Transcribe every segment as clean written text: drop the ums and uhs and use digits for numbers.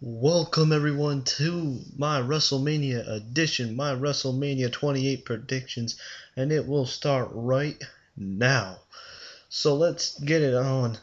Welcome everyone to my WrestleMania edition, my WrestleMania 28 predictions, and it will start right now. So let's get it on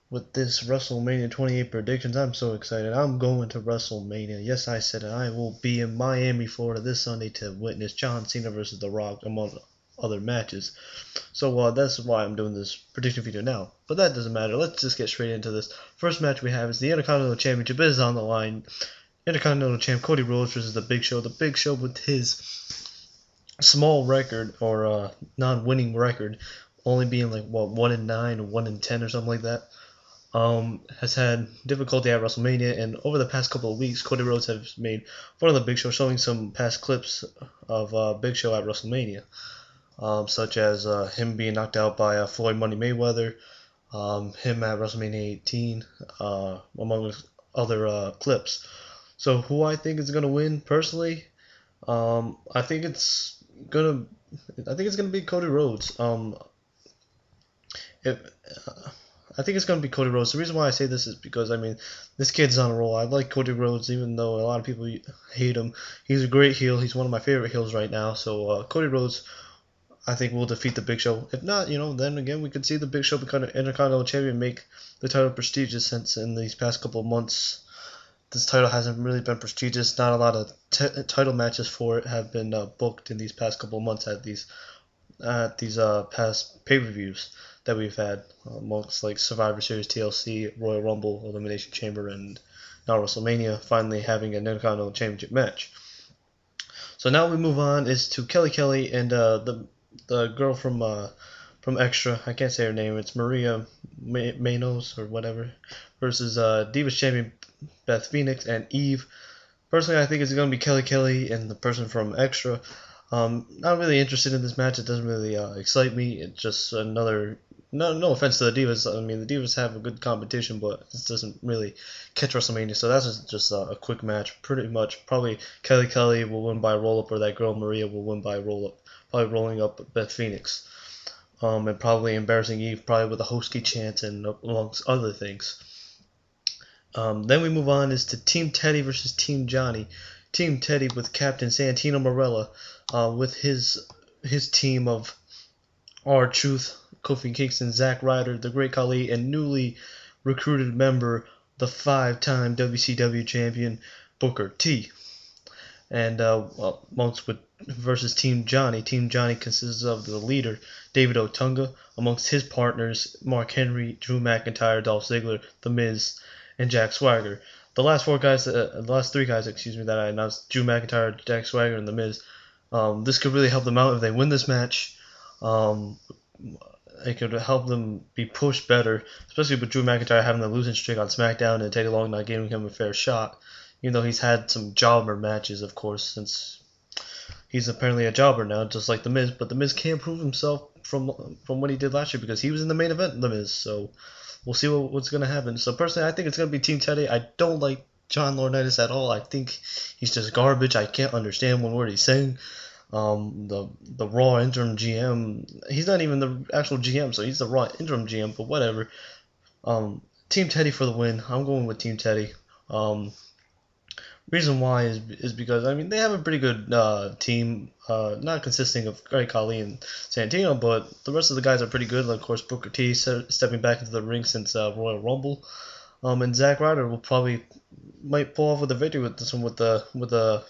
with this WrestleMania 28 predictions. I'm so excited. I'm going to WrestleMania. Yes, I said it. I will be in Miami, Florida this Sunday to witness John Cena versus The Rock, among other matches. So that's why I'm doing this prediction video now. But that doesn't matter. Let's just get straight into this. First match we have is the Intercontinental Championship is on the line. Intercontinental Champ Cody Rhodes versus The Big Show. The Big Show with his small record or non-winning record, only being like 1-9 or 1-10 or something like that. Has had difficulty at WrestleMania, and over the past couple of weeks, Cody Rhodes has made fun of the Big Show, showing some past clips of Big Show at WrestleMania. Such as him being knocked out by Floyd Money Mayweather, him at WrestleMania 18, among other clips. So who I think is gonna win personally, I think it's gonna be Cody Rhodes. If I think it's gonna be Cody Rhodes. The reason why I say this is because this kid's on a roll. I like Cody Rhodes, even though a lot of people hate him. He's a great heel. He's one of my favorite heels right now. So Cody Rhodes, I think, will defeat the Big Show. If not, then again we could see the Big Show become an Intercontinental Champion, make the title prestigious, since in these past couple of months this title hasn't really been prestigious. Not a lot of title matches for it have been booked in these past couple of months at these past pay-per-views that we've had, amongst like Survivor Series, TLC, Royal Rumble, Elimination Chamber, and now WrestleMania, finally having an Intercontinental Championship match. So now we move on is to Kelly and the girl from Extra. I can't say her name. It's Maria Menounos or whatever, versus Divas champion Beth Phoenix and Eve. Personally, I think it's going to be Kelly and the person from Extra. Not really interested in this match. It doesn't really excite me. It's just another. No offense to the Divas. The Divas have a good competition, but this doesn't really catch WrestleMania. So that's just a quick match. Pretty much, probably Kelly will win by roll up, or that girl Maria will win by roll up. Probably rolling up Beth Phoenix. And probably embarrassing Eve, probably with a Hosky chant and amongst other things. Then we move on is to Team Teddy versus Team Johnny. Team Teddy with Captain Santino Marella, with his team of R-Truth, Kofi Kingston, Zack Ryder, The Great Khali, and newly recruited member, the 5-time WCW champion, Booker T. And versus Team Johnny. Team Johnny consists of the leader, David Otunga, amongst his partners, Mark Henry, Drew McIntyre, Dolph Ziggler, The Miz, and Jack Swagger. The last three guys that I announced, Drew McIntyre, Jack Swagger, and The Miz. This could really help them out if they win this match. It could help them be pushed better, especially with Drew McIntyre having the losing streak on SmackDown and Teddy Long not giving him a fair shot. Even though he's had some jobber matches, of course, since he's apparently a jobber now, just like The Miz. But The Miz can't prove himself from what he did last year, because he was in the main event, The Miz. So we'll see what's going to happen. So personally, I think it's going to be Team Teddy. I don't like John Laurinaitis at all. I think he's just garbage. I can't understand one word he's saying. The Raw interim GM, he's not even the actual GM, so he's the Raw interim GM, but whatever. Team Teddy for the win. I'm going with Team Teddy. Reason why is because they have a pretty good team, not consisting of Great Khali and Santino, but the rest of the guys are pretty good. Like, of course, Booker T stepping back into the ring since Royal Rumble, and Zack Ryder might pull off with a victory with this one with the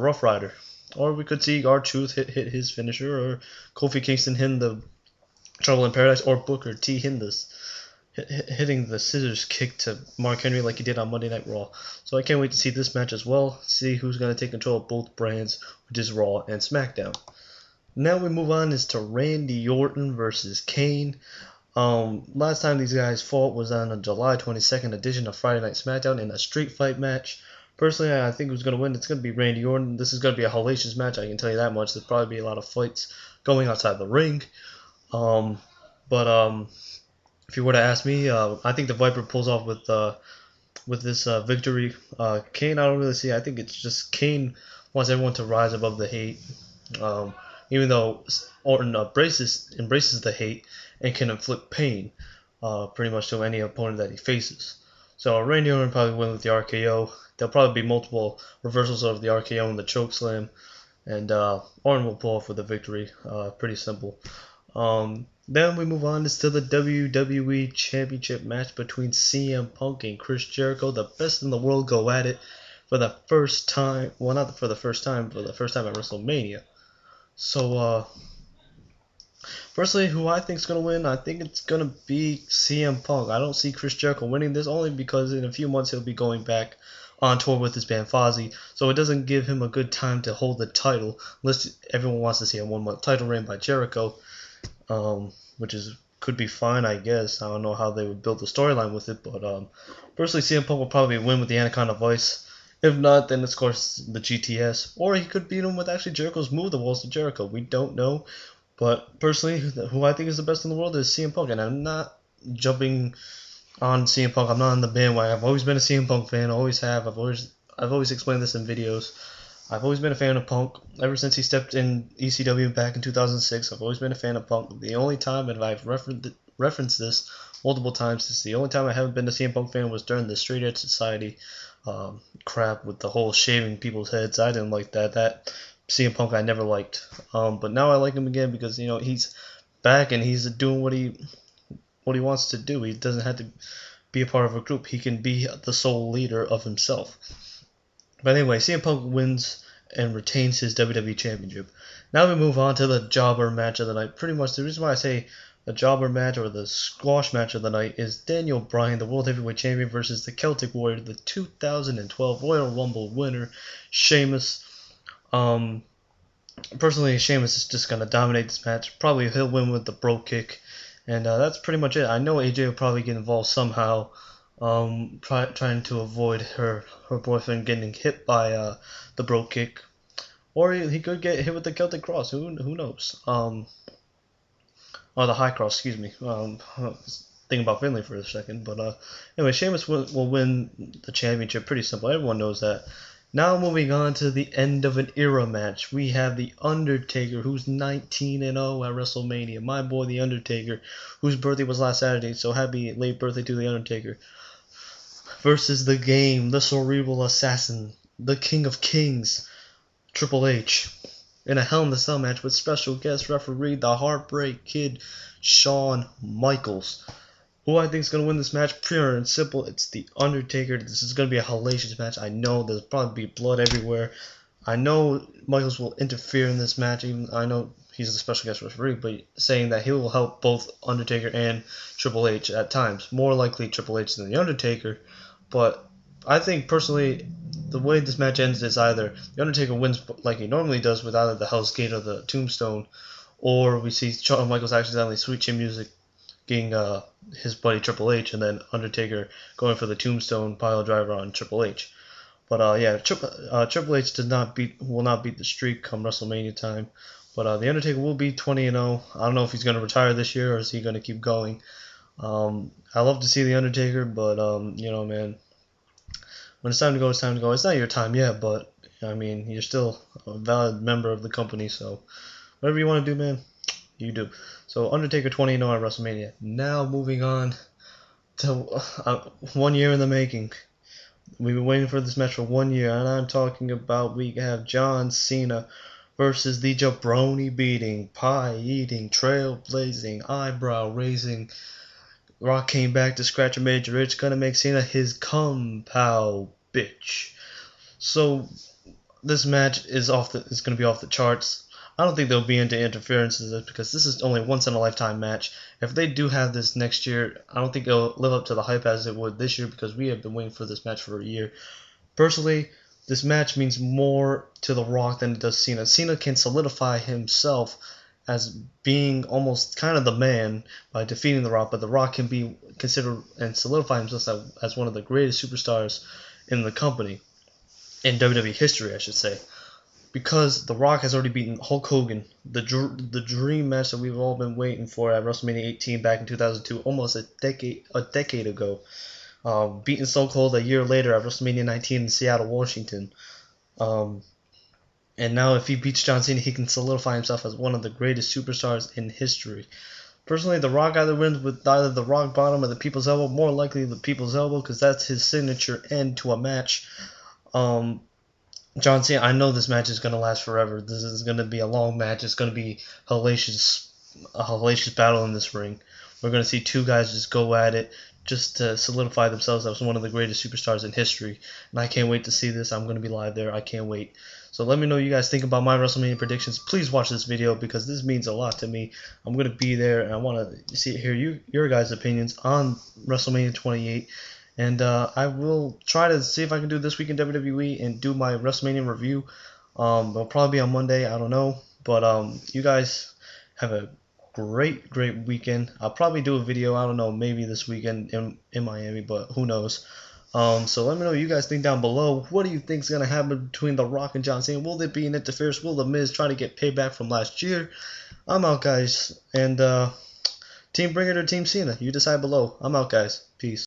Rough Rider, or we could see R-Truth hit his finisher, or Kofi Kingston hitting the Trouble in Paradise, or Booker T hitting the scissors kick to Mark Henry like he did on Monday Night Raw. So I can't wait to see this match as well, see who's going to take control of both brands, which is Raw and SmackDown. Now we move on is to Randy Orton versus Kane. Last time these guys fought was on a July 22nd edition of Friday Night SmackDown in a street fight match. Personally, I think who's going to win, it's going to be Randy Orton. This is going to be a hellacious match, I can tell you that much. There's probably be a lot of fights going outside the ring. If you were to ask me, I think the Viper pulls off with this victory. Kane, I don't really see. I think it's just Kane wants everyone to rise above the hate. Even though Orton embraces the hate and can inflict pain, pretty much to any opponent that he faces. So Randy Orton probably win with the RKO. There'll probably be multiple reversals of the RKO and the choke slam, and Orton will pull off with a victory. Pretty simple. Then we move on to the WWE Championship match between CM Punk and Chris Jericho. The best in the world go at it for the first time. Well, not for the first time, but the first time at WrestleMania. So, personally, who I think is going to win, I think it's going to be CM Punk. I don't see Chris Jericho winning this only because in a few months he'll be going back on tour with his band Fozzy. So it doesn't give him a good time to hold the title unless everyone wants to see a 1-month title reign by Jericho, which could be fine, I guess. I don't know how they would build the storyline with it, but personally, CM Punk will probably win with the Anaconda Vice. If not, then of course the GTS, or he could beat him with actually Jericho's move, the Walls to Jericho. We don't know. But personally, who I think is the best in the world is CM Punk, and I'm not jumping on CM Punk. I'm not on the bandwagon. I've always been a CM Punk fan. Always have. I've always explained this in videos. I've always been a fan of Punk ever since he stepped in ECW back in 2006. I've always been a fan of Punk. The only time, and I've referenced this multiple times, is the only time I haven't been a CM Punk fan was during the Straight Edge Society crap with the whole shaving people's heads. I didn't like that. That CM Punk I never liked. But now I like him again because he's back and he's doing what he wants to do. He doesn't have to be a part of a group. He can be the sole leader of himself. But anyway, CM Punk wins and retains his WWE Championship. Now we move on to the jobber match of the night. Pretty much the reason why I say the jobber match or the squash match of the night is Daniel Bryan, the World Heavyweight Champion, versus the Celtic Warrior, the 2012 Royal Rumble winner, Sheamus. Personally, Sheamus is just going to dominate this match. Probably he'll win with the bro kick. And that's pretty much it. I know AJ will probably get involved somehow, trying to avoid her boyfriend getting hit by the bro kick. Or he could get hit with the Celtic Cross. Who knows? Or the High Cross, excuse me. Thinking about Finlay for a second. But anyway, Sheamus will win the championship. Pretty simple. Everyone knows that. Now moving on to the end of an era match, we have The Undertaker, who's 19-0 at WrestleMania. My boy, The Undertaker, whose birthday was last Saturday, so happy late birthday to The Undertaker. Versus The Game, the Cerebral Assassin, the King of Kings, Triple H, in a Hell in a Cell match with special guest referee, the Heartbreak Kid, Shawn Michaels. Who I think is going to win this match? Pure and simple. It's The Undertaker. This is going to be a hellacious match. I know there's probably be blood everywhere. I know Michaels will interfere in this match. Even I know he's a special guest referee, but saying that he will help both Undertaker and Triple H at times. More likely Triple H than The Undertaker. But I think personally, the way this match ends is either The Undertaker wins like he normally does with either the Hell's Gate or the Tombstone, or we see Shawn Michaels accidentally sweet chin music getting his buddy Triple H, and then Undertaker going for the Tombstone pile driver on Triple H. But yeah, Triple H will not beat the streak come WrestleMania time. But The Undertaker will be 20-0. I don't know if he's going to retire this year or is he going to keep going. I love to see The Undertaker, but man, when it's time to go, it's time to go. It's not your time yet, but I mean, you're still a valid member of the company, so whatever you want to do, man, you do. So Undertaker 20-0 at WrestleMania. Now moving on to 1 year in the making. We've been waiting for this match for 1 year, and I'm talking about we have John Cena versus the jabroni beating, pie eating, trailblazing, eyebrow raising. Rock came back to scratch a major itch, gonna make Cena his compound bitch. So this match is gonna be off the charts. I don't think they'll be into interferences because this is only a once in a lifetime match. If they do have this next year, I don't think it'll live up to the hype as it would this year because we have been waiting for this match for a year. Personally, this match means more to The Rock than it does Cena. Cena can solidify himself as being almost kind of the man by defeating The Rock, but The Rock can be considered and solidify himself as one of the greatest superstars in the company, in WWE history, I should say. Because The Rock has already beaten Hulk Hogan, the dream match that we've all been waiting for at WrestleMania 18 back in 2002, almost a decade ago. Beating Stone Cold a year later at WrestleMania 19 in Seattle, Washington. And now if he beats John Cena, he can solidify himself as one of the greatest superstars in history. Personally, The Rock either wins with either the Rock Bottom or the People's Elbow. More likely the People's Elbow because that's his signature end to a match. John Cena, I know this match is going to last forever. This is going to be a long match. It's going to be a hellacious battle in this ring. We're going to see two guys just go at it just to solidify themselves as one of the greatest superstars in history. And I can't wait to see this. I'm going to be live there. I can't wait. So let me know what you guys think about my WrestleMania predictions. Please watch this video because this means a lot to me. I'm going to be there and I want to hear your guys' opinions on WrestleMania 28. And I will try to see if I can do this week in WWE and do my WrestleMania review. It'll probably be on Monday. I don't know. But you guys have a great weekend. I'll probably do a video, I don't know, maybe this weekend in Miami, but who knows. So let me know what you guys think down below. What do you think is going to happen between The Rock and John Cena? Will there be an interference? Will The Miz try to get payback from last year? I'm out, guys. And Team Bring It or Team Cena? You decide below. I'm out, guys. Peace.